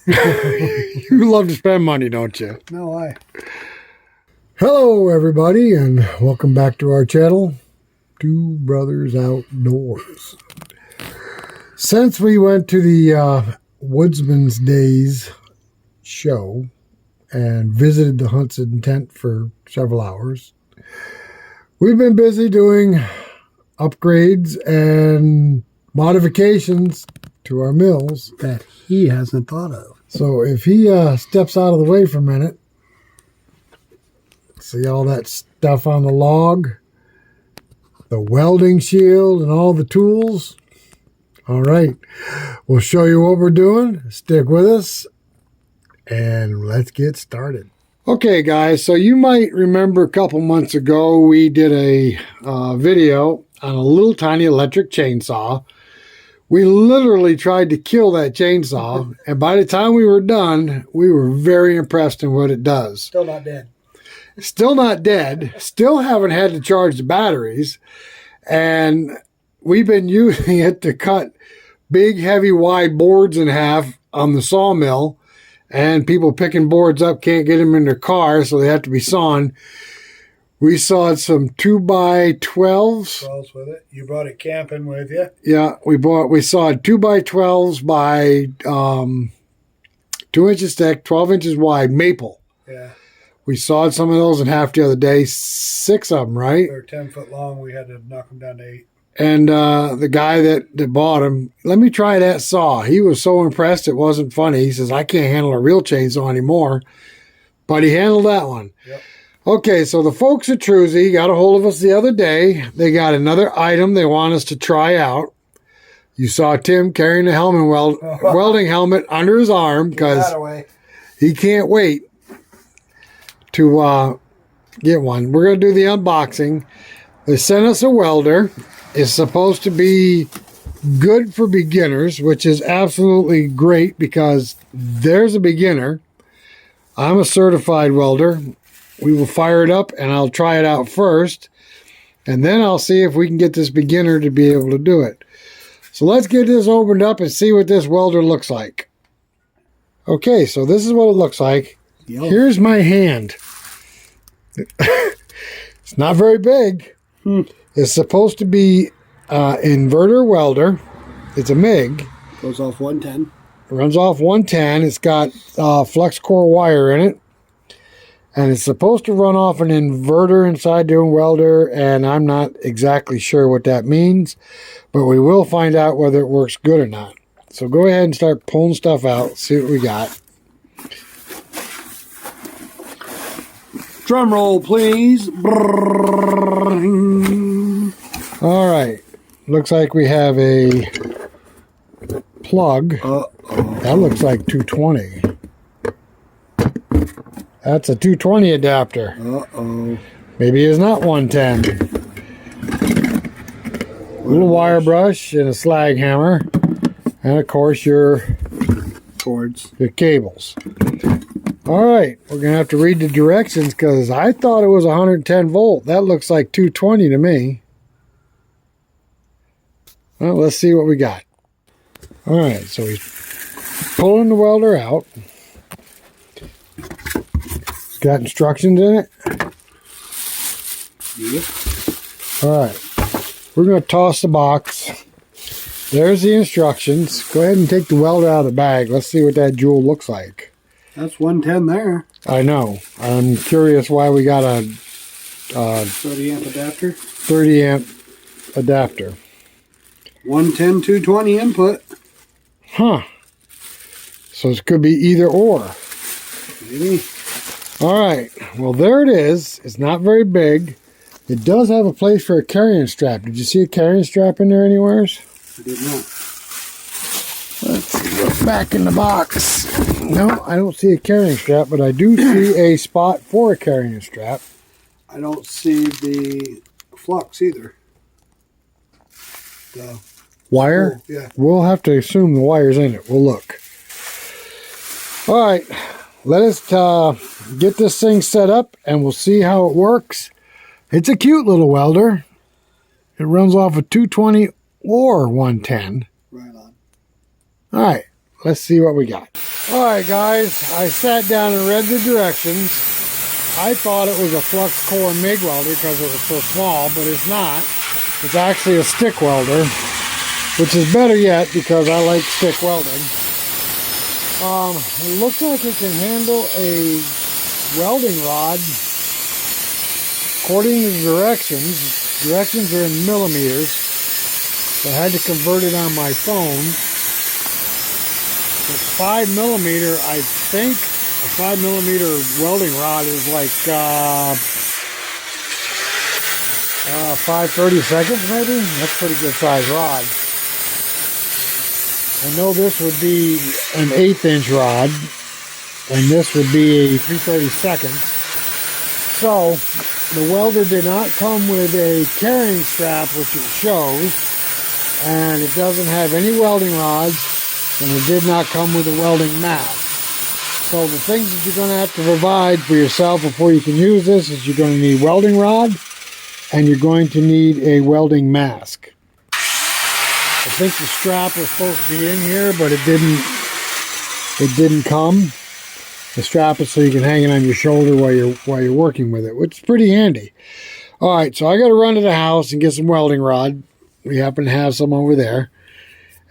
You love to spend money, don't you? No, I. Hello, everybody, and welcome back to our channel, Two Brothers Outdoors. Since we went to the Woodsman's Days show and visited the hud-son tent for several hours, we've been busy doing upgrades and modifications to our mills That he hasn't thought of. So if he steps out of the way for a minute, see all that stuff on the log, the welding shield and all the tools. All right, we'll show you what we're doing. Stick with us and let's get started. Okay, guys, so you might remember a couple months ago we did a video on a little tiny electric chainsaw. We literally tried to kill that chainsaw, and by the time we were done, we were very impressed in what it does. Still not dead. Still not dead. Still haven't had to charge the batteries, and we've been using it to cut big, heavy, wide boards in half on the sawmill, and people picking boards up can't get them in their car, so they have to be sawn. We sawed some 2x12s. 12s with it. You brought it camping with you. Yeah, we sawed 2x12s by 2 inches thick, 12 inches wide, maple. Yeah. We sawed some of those in half the other day, 6 of them, right? They're 10 foot long. We had to knock them down to 8. And the guy that bought them, let me try that saw. He was so impressed it wasn't funny. He says, I can't handle a real chainsaw anymore. But he handled that one. Yep. Okay, so the folks at Troozy got a hold of us the other day. They got another item they want us to try out. You saw Tim carrying the welding helmet under his arm because he can't wait to get one. We're going to do the unboxing. They sent us a welder. It's supposed to be good for beginners, which is absolutely great because there's a beginner. I'm a certified welder. We will fire it up and I'll try it out first. And then I'll see if we can get this beginner to be able to do it. So let's get this opened up and see what this welder looks like. Okay, so this is what it looks like. Yep. Here's my hand. It's not very big. It's supposed to be inverter welder. It's a MIG. Goes off 110. Runs off 110. It's got flux core wire in it. And it's supposed to run off an inverter inside the welder, and I'm not exactly sure what that means, but we will find out whether it works good or not. So go ahead and start pulling stuff out, see what we got. Drum roll, please. All right. Looks like we have a plug. That looks like 220. That's a 220 adapter. Maybe it's not 110. Little wire brush and a slag hammer. And of course your Cords. Your cables. All right. We're going to have to read the directions because I thought it was 110 volt. That looks like 220 to me. Well, let's see what we got. All right. So he's pulling the welder out. Got instructions in it? Yep. All right. We're going to toss the box. There's the instructions. Go ahead and take the welder out of the bag. Let's see what that jewel looks like. That's 110 there. I know. I'm curious why we got a 30 amp adapter. 30 amp adapter. 110, 220 input. Huh. So it could be either or. Maybe. All right, well, there it is. It's not very big. It does have a place for a carrying strap. Did you see a carrying strap in there anywhere? I did not. Let's see what's back in the box. No, I don't see a carrying strap, but I do see a spot for a carrying strap. I don't see the flux either. The wire? Oh, yeah. We'll have to assume the wire's in it. We'll look. All right. Let us get this thing set up and we'll see how it works. It's a cute little welder. It runs off a 220 or 110. Right on. All right, let's see what we got. Alright guys, I sat down and read the directions. I thought it was a flux core MIG welder because it was so small, but it's not. It's actually a stick welder, which is better yet because I like stick welding. It looks like it can handle a welding rod according to the directions are in millimeters, so I had to convert it on my phone. It's 5 millimeter. I think a 5 millimeter welding rod is like 5/32 maybe. That's a pretty good size rod. I know this would be an 1/8 inch rod, and this would be a 3/32. So the welder did not come with a carrying strap, which it shows, and it doesn't have any welding rods, and it did not come with a welding mask. So the things that you're going to have to provide for yourself before you can use this is you're going to need welding rod, and you're going to need a welding mask. I think the strap was supposed to be in here, but it didn't come. The strap is so you can hang it on your shoulder while you're working with it, which is pretty handy. All right, so I got to run to the house and get some welding rod. We happen to have some over there.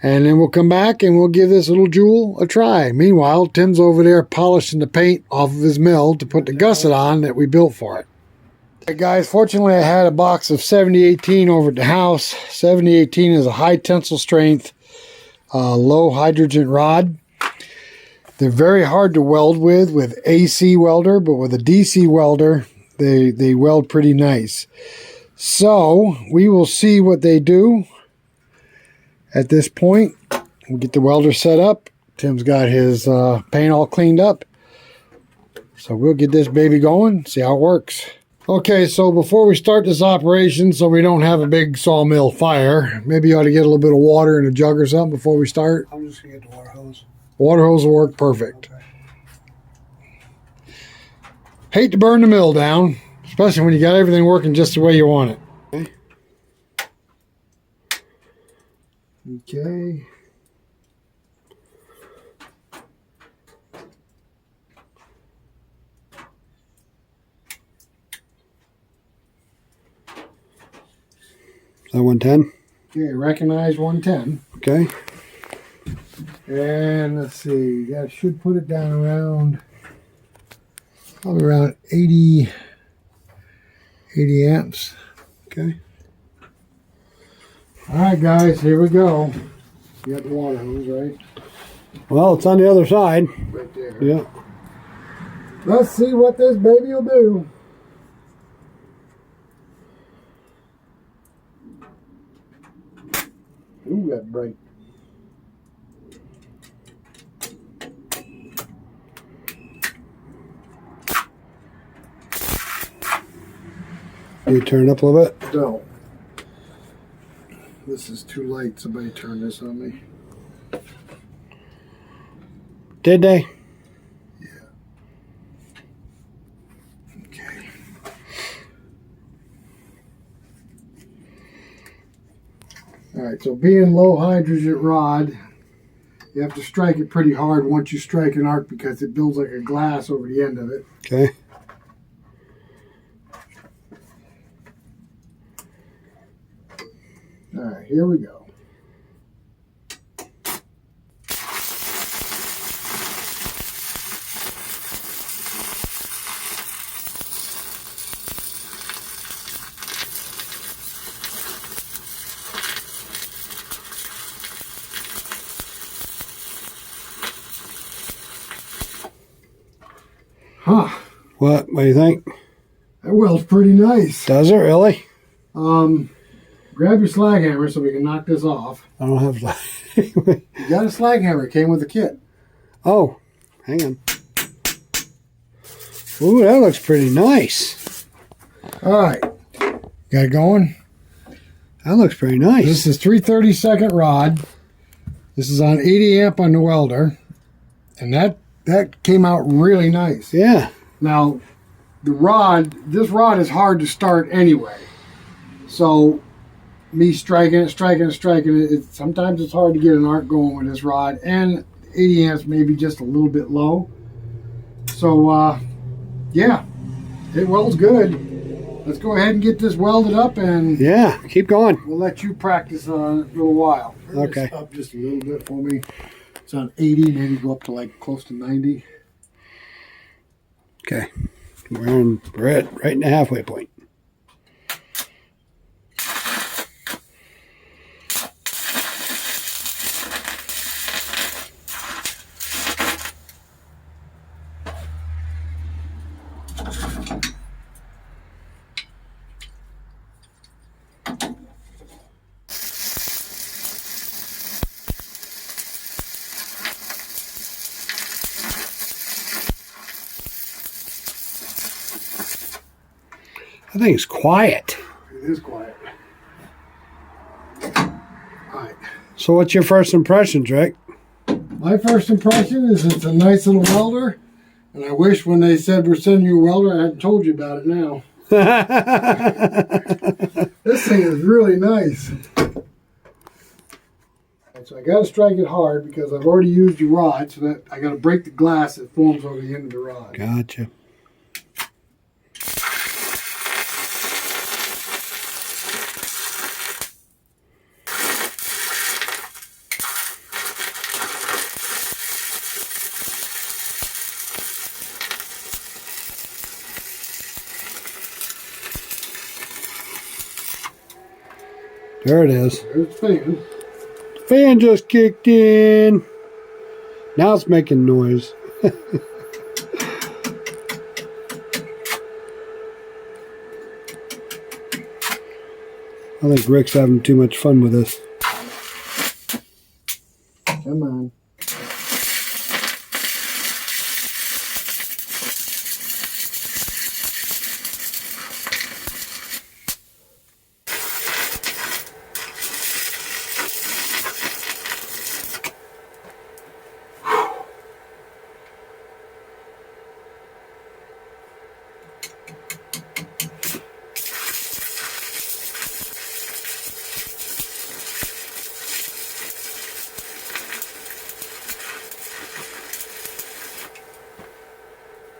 And then we'll come back and we'll give this little jewel a try. Meanwhile, Tim's over there polishing the paint off of his mill to put the gusset on that we built for it. Hey guys, fortunately I had a box of 7018 over at the house. 7018 is a high tensile strength, low hydrogen rod. They're very hard to weld with AC welder, but with a DC welder, they weld pretty nice. So we will see what they do at this point. We'll get the welder set up. Tim's got his paint all cleaned up. So we'll get this baby going, see how it works. Okay, so before we start this operation, so we don't have a big sawmill fire, maybe you ought to get a little bit of water in a jug or something before we start. I'm just going to get the water hose. Water hose will work perfect. Okay. Hate to burn the mill down, especially when you got everything working just the way you want it. Okay. Is that 110? Okay, recognize 110. Okay. And let's see, that should put it down around, probably around 80 amps. Okay. All right, guys, here we go. You got the water hose, right? Well, it's on the other side. Right there. Yeah. Let's see what this baby will do. Ooh, that's bright. You turn it up a little bit? No. This is too light. Somebody turn this on me. Did they? Yeah. Okay. All right, so being low hydrogen rod, you have to strike it pretty hard once you strike an arc because it builds like a glass over the end of it. Okay. All right, here we go. Huh. What do you think? That welds pretty nice. Does it really? Grab your slag hammer so we can knock this off. I don't have You got a slag hammer. It came with the kit. Oh, hang on. Ooh, that looks pretty nice. All right. Got it going? That looks pretty nice. This is 3/32 rod. This is on 80 amp on the welder. And that came out really nice. Yeah. Now, this rod is hard to start anyway. So, me striking it, sometimes it's hard to get an arc going with this rod. And 80 amps maybe just a little bit low. So yeah, it welds good. Let's go ahead and get this welded up, and yeah, keep going. we'll let you practice on it a little while. Turn Okay. this up just a little bit for me. It's on 80, maybe go up to like close to 90. Okay, we're at right in the halfway point. I think it's quiet. It is quiet. All right. So what's your first impressions, Rick? My first impression is it's a nice little welder, and I wish when they said we're sending you a welder, I hadn't told you about it now. This thing is really nice. And so I got to strike it hard because I've already used the rod, so that I got to break the glass that forms over the end of the rod. Gotcha. There it is. There's the fan. The fan just kicked in. Now it's making noise. I think Rick's having too much fun with this. Come on.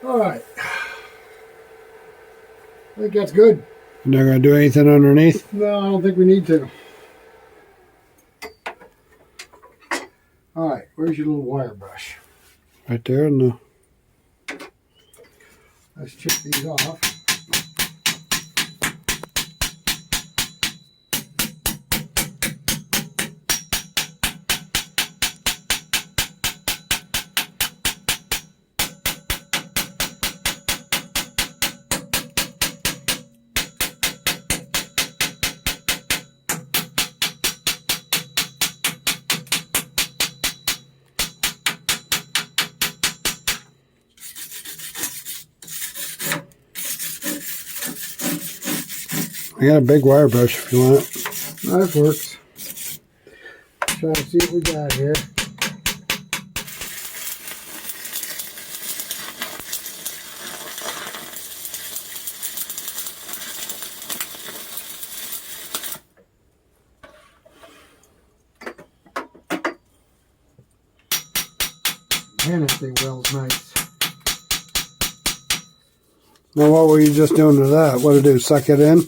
All right. I think that's good. You're not going to do anything underneath? No, I don't think we need to. All right, where's your little wire brush? Right there in the... Let's chip these off. I got a big wire brush if you want it. That works. Try to see what we got here. Man, that thing welds nice. Now what were you just doing to that? What to do, suck it in?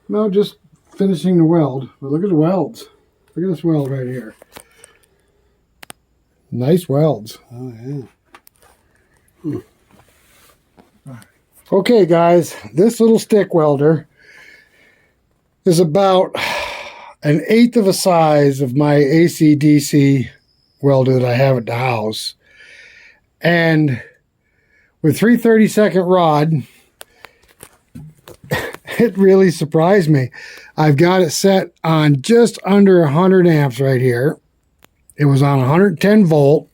No, just finishing the weld. But look at the welds. Look at this weld right here. Nice welds. Oh, yeah. Okay, guys, this little stick welder is about 1/8 of a size of my AC/DC welder that I have at the house. And with 3/32 rod, it really surprised me. I've got it set on just under 100 amps right here. It was on 110 volt.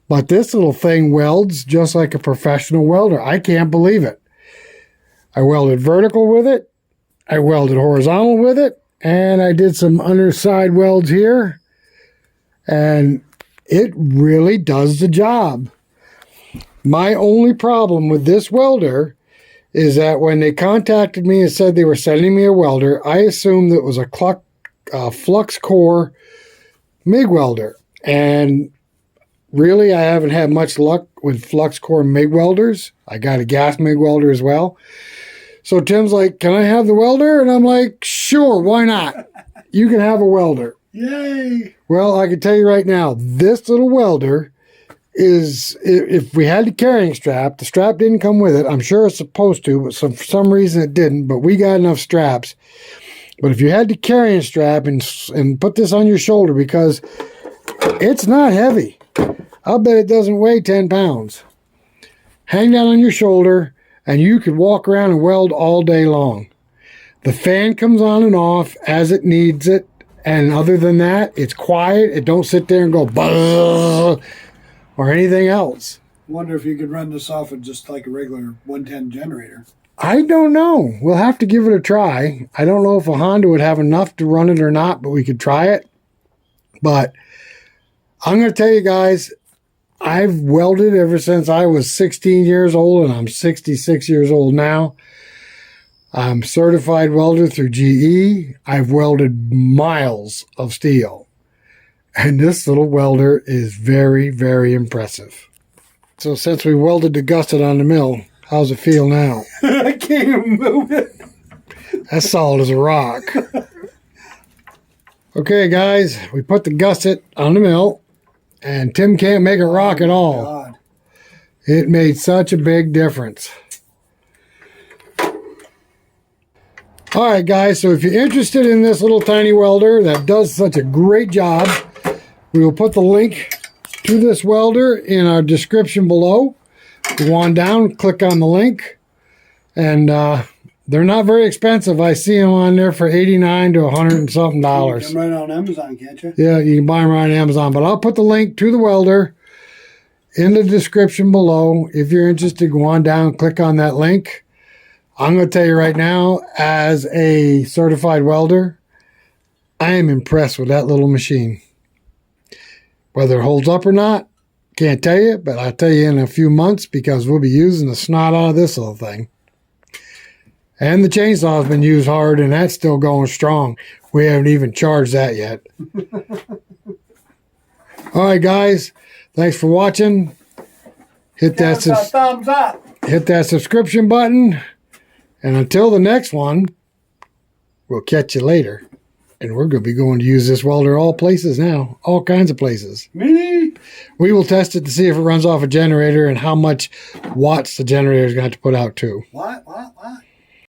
But this little thing welds just like a professional welder. I can't believe it. I welded vertical with it. I welded horizontal with it. And I did some underside welds here. And it really does the job. My only problem with this welder is that when they contacted me and said they were sending me a welder, I assumed it was a flux core MIG welder. And really, I haven't had much luck with flux core MIG welders. I got a gas MIG welder as well. So Tim's like, can I have the welder? And I'm like, sure, why not? You can have a welder. Yay! Well, I can tell you right now, this little welder is, if we had the carrying strap, the strap didn't come with it. I'm sure it's supposed to, but for some reason it didn't. But we got enough straps. But if you had the carrying strap and put this on your shoulder, because it's not heavy. I'll bet it doesn't weigh 10 pounds. Hang down on your shoulder, and you could walk around and weld all day long. The fan comes on and off as it needs it. And other than that, it's quiet. It don't sit there and go buzz or anything else. Wonder if you could run this off of just like a regular 110 generator. I don't know. We'll have to give it a try. I don't know if a Honda would have enough to run it or not, but we could try it. But I'm going to tell you guys, I've welded ever since I was 16 years old, and I'm 66 years old now. I'm certified welder through GE. I've welded miles of steel. And this little welder is very, very impressive. So since we welded the gusset on the mill, how's it feel now? I can't even move it. That's solid as a rock. Okay, guys, we put the gusset on the mill, and Tim can't make it rock at all. God. It made such a big difference. All right, guys, so if you're interested in this little tiny welder that does such a great job, we will put the link to this welder in our description below. Go on down, click on the link, and they're not very expensive. I see them on there for $89 to $100 and something dollars. You can run it on Amazon, can't you? Yeah, you can buy them right on Amazon, but I'll put the link to the welder in the description below. If you're interested, go on down, click on that link. I'm going to tell you right now, as a certified welder, I am impressed with that little machine. Whether it holds up or not, can't tell you, but I'll tell you in a few months, because we'll be using the snot out of this little thing. And the chainsaw's been used hard, and that's still going strong. We haven't even charged that yet. All right, guys. Thanks for watching. Hit that Thumbs up. hit that subscription button. And until the next one, we'll catch you later. And we're going to be going to use this welder all places now. All kinds of places. Me? We will test it to see if it runs off a generator and how much watts the generator is going to have to put out too. What?